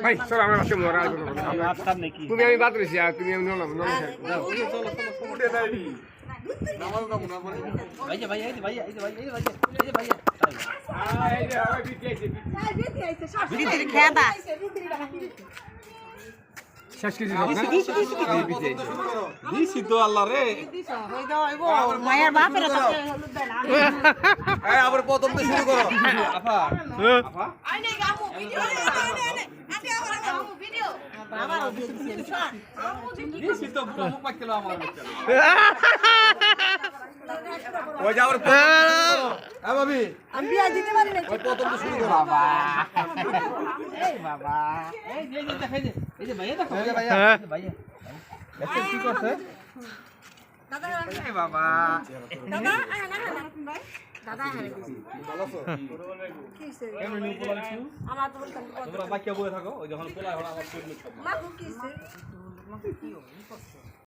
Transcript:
ভাই চল আমরা আজকে মরা আসবো তুমি আমি বাদ রয়েছি আর তুমি আমি নলাম শেষ কিছু দিছি তো আল্লাহ রে মায়ের বাপের আবার প্রথম তো শুরু করো আপা আপা দিছি তো পুরো মুখ পাক খেলো আমার ওই যাওয়ার হ্যাঁ ভাবি আমি বিয়া দিতে পারি না ওই প্রথম তো শুরু করো বাবা এই যে দেখাই দে এই যে ভাইয়া দেখো ভাইয়া ভাইয়া আচ্ছা কি করছে দাদা এই বাবা দাদা দাদা ভালো আছো কি হইছে কেমন নিউ পোলাইছো আমার তো বলতাম তোমরা বাকি বয়ে থাকো ওই যখন পোলাই হলো আমার শরীর মা কি হইছে